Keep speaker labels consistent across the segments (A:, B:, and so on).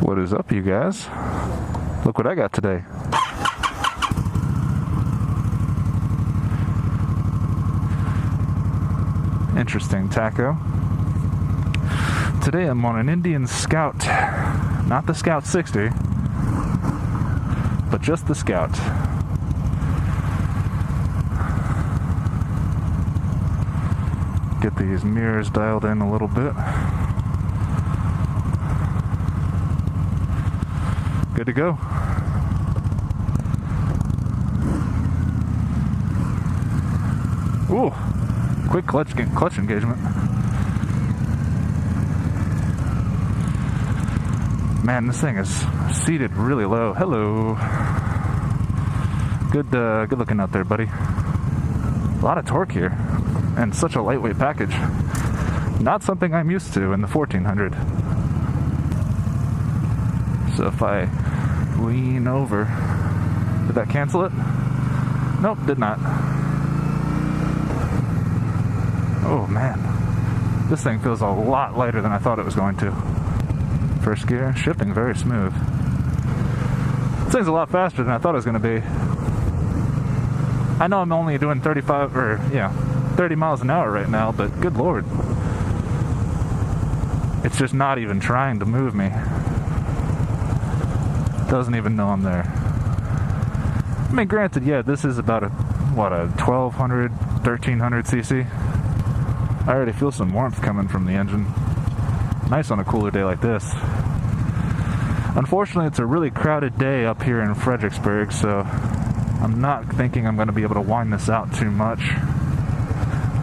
A: What is up, you guys? Look what I got today. Interesting taco. Today I'm on an Indian Scout. Not the Scout 60, but just the Scout. Get these mirrors dialed in a little bit. Good to go. Ooh, quick clutch engagement. Man, this thing is seated really low. Hello. Good looking out there, buddy. A lot of torque here, and such a lightweight package. Not something I'm used to in the 1400. So if I lean over, did that cancel it? Nope, did not. Oh man, this thing feels a lot lighter than I thought it was going to. First gear, shifting very smooth. This thing's a lot faster than I thought it was going to be. I know I'm only doing 30 miles an hour right now, but good lord. It's just not even trying to move me. Doesn't even know I'm there. I mean, granted, yeah, this is about a 1200, 1300 cc. I already feel some warmth coming from the engine. Nice on a cooler day like this. Unfortunately, it's a really crowded day up here in Fredericksburg, so I'm not thinking I'm going to be able to wind this out too much.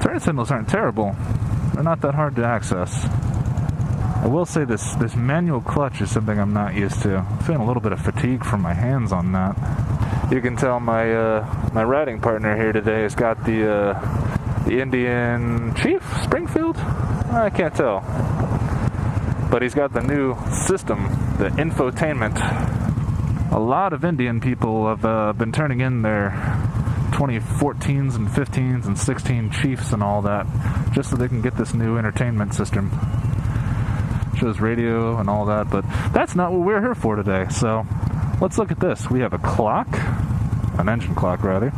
A: Turn signals aren't terrible. They're not that hard to access. I will say this manual clutch is something I'm not used to. I'm feeling a little bit of fatigue from my hands on that. You can tell my my riding partner here today has got the Indian Chief Springfield? I can't tell. But he's got the new system, the infotainment. A lot of Indian people have been turning in their 2014s and 15s and 16 Chiefs and all that, just so they can get this new entertainment system. Shows radio and all that, but that's not what we're here for today. So let's look at this. We have a clock, an engine clock rather.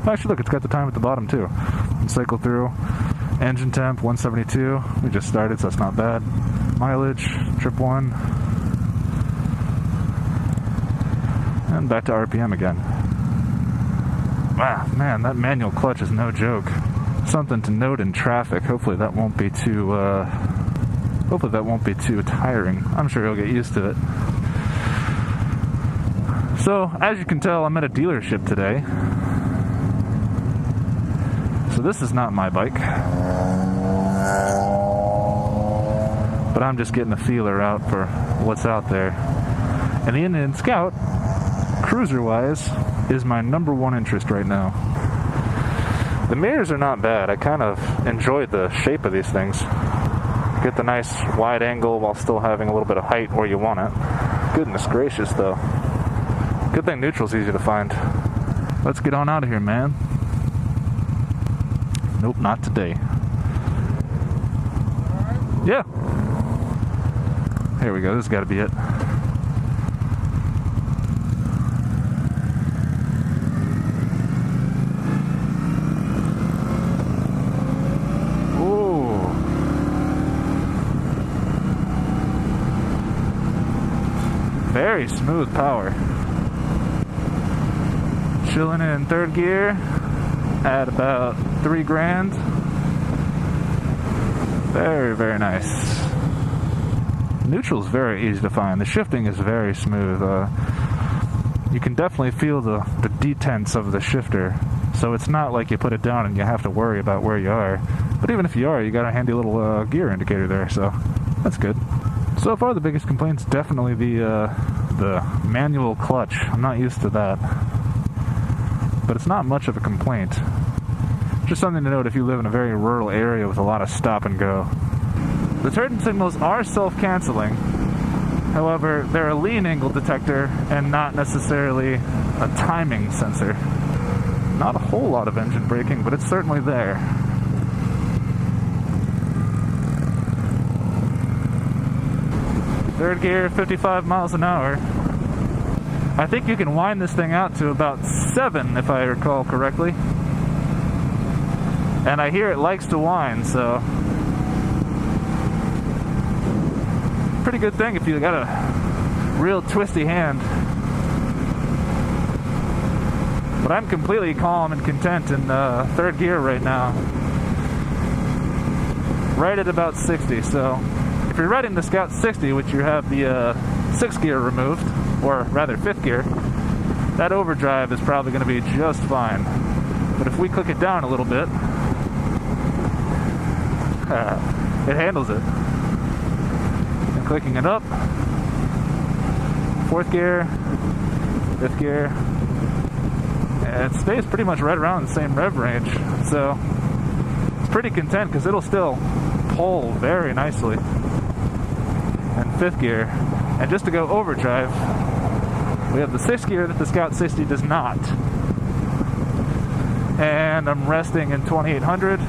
A: Actually, look, it's got the time at the bottom too. And cycle through. Engine temp 172. We just started, so that's not bad. Mileage, trip 1. And back to RPM again. Wow, man, that manual clutch is no joke. Something to note in traffic. Hopefully that won't be too tiring. I'm sure you'll get used to it. So, as you can tell, I'm at a dealership today. So this is not my bike. But I'm just getting the feeler out for what's out there. And the Indian Scout, cruiser-wise, is my number one interest right now. The mirrors are not bad. I kind of enjoyed the shape of these things. Get the nice wide angle while still having a little bit of height where you want it. Goodness gracious, though. Good thing neutral's easy to find. Let's get on out of here, man. Nope, not today. Yeah. Here we go. This has got to be it. Very smooth power. Chilling in third gear at about 3 grand. Very, very nice. Neutral's very easy to find. The shifting is very smooth. You can definitely feel the detents of the shifter. So it's not like you put it down and you have to worry about where you are. But even if you are, you got a handy little gear indicator there, so that's good. So far, the biggest complaint's definitely the manual clutch. I'm not used to that. But it's not much of a complaint. Just something to note if you live in a very rural area with a lot of stop and go. The turn signals are self-canceling. However, they're a lean angle detector and not necessarily a timing sensor. Not a whole lot of engine braking, but it's certainly there. Third gear, 55 miles an hour. I think you can wind this thing out to about 7, if I recall correctly. And I hear it likes to wind, so pretty good thing if you got a real twisty hand. But I'm completely calm and content in third gear right now. Right at about 60, so if you're riding the Scout 60, which you have the 6th gear removed, or rather 5th gear, that overdrive is probably going to be just fine. But if we click it down a little bit, it handles it. And clicking it up, 4th gear, 5th gear, and it stays pretty much right around the same rev range. So it's pretty content because it'll still pull very nicely. And 5th gear, and just to go overdrive, we have the 6th gear that the Scout 60 does not. And I'm resting in 2800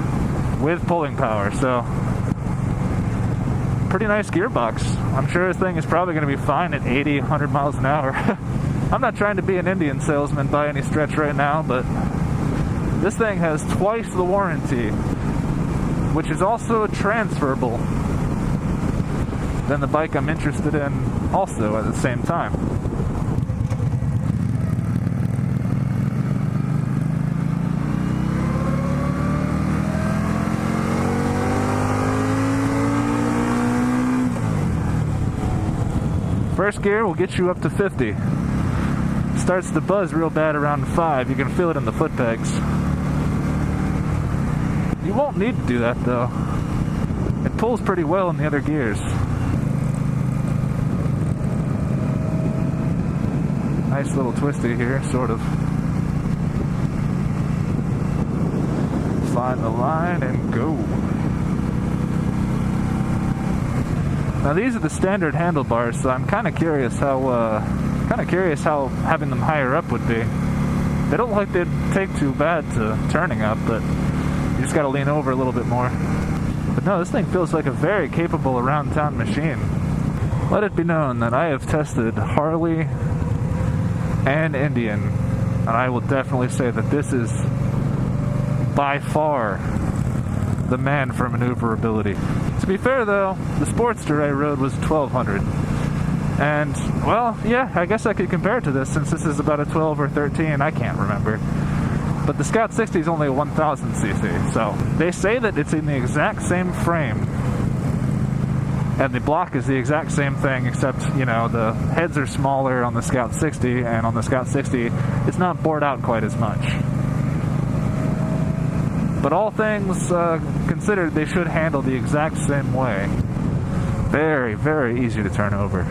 A: with pulling power, so pretty nice gearbox. I'm sure this thing is probably going to be fine at 80, 100 miles an hour. I'm not trying to be an Indian salesman by any stretch right now, but this thing has twice the warranty, which is also transferable than the bike I'm interested in also at the same time. First gear will get you up to 50. Starts to buzz real bad around 5. You can feel it in the foot pegs. You won't need to do that though. It pulls pretty well in the other gears. Nice little twisty here, sort of. Find the line and go. Now these are the standard handlebars, so I'm kind of curious how having them higher up would be. They don't look like they'd take too bad to turning up, but you just got to lean over a little bit more. But no, this thing feels like a very capable around town machine. Let it be known that I have tested Harley and Indian, and I will definitely say that this is by far the man for maneuverability. To be fair though, the Sportster I rode was 1200. And, well, yeah, I guess I could compare it to this since this is about a 12 or 13, I can't remember. But the Scout 60 is only a 1000cc, so they say that it's in the exact same frame. And the block is the exact same thing, except, you know, the heads are smaller on the Scout 60, and on the Scout 60, it's not bored out quite as much. But all things considered, they should handle the exact same way. Very, very easy to turn over.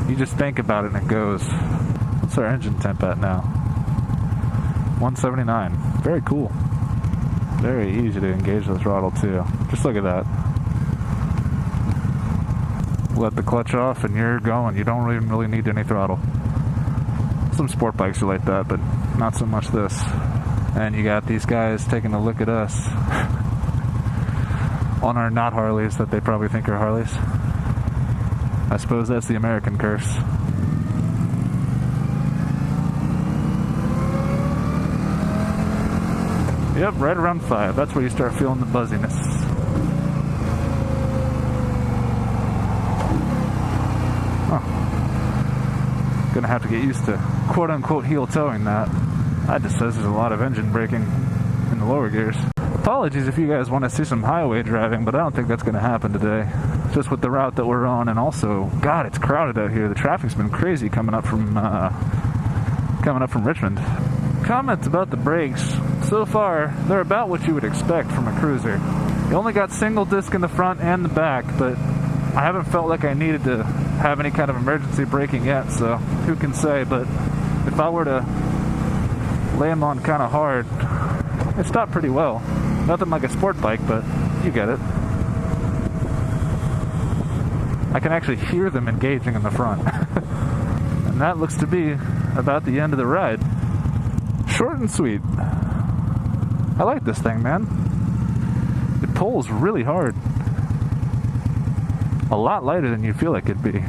A: You just think about it and it goes. What's our engine temp at now? 179. Very cool. Very easy to engage the throttle too. Just look at that. Let the clutch off and you're going. You don't even really need any throttle. Some sport bikes are like that, but not so much this. And you got these guys taking a look at us on our not Harleys that they probably think are Harleys. I suppose that's the American curse. Yep, right around 5. That's where you start feeling the buzziness. Oh. Gonna have to get used to quote-unquote heel towing that. That just says there's a lot of engine braking in the lower gears. Apologies if you guys want to see some highway driving, but I don't think that's going to happen today. Just with the route that we're on, and also, God, it's crowded out here. The traffic's been crazy coming up from Richmond. Comments about the brakes. So far, they're about what you would expect from a cruiser. You only got single disc in the front and the back, but I haven't felt like I needed to have any kind of emergency braking yet, so who can say. But if I were to lay them on kind of hard, it stopped pretty well. Nothing like a sport bike, but you get it. I can actually hear them engaging in the front. And that looks to be about the end of the ride. Short and sweet. I like this thing, man. It pulls really hard. A lot lighter than you feel it could be.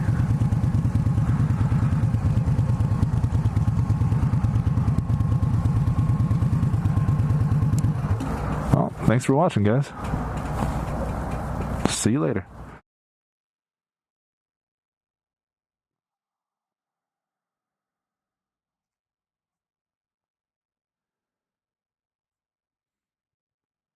A: Well, thanks for watching, guys. See you later.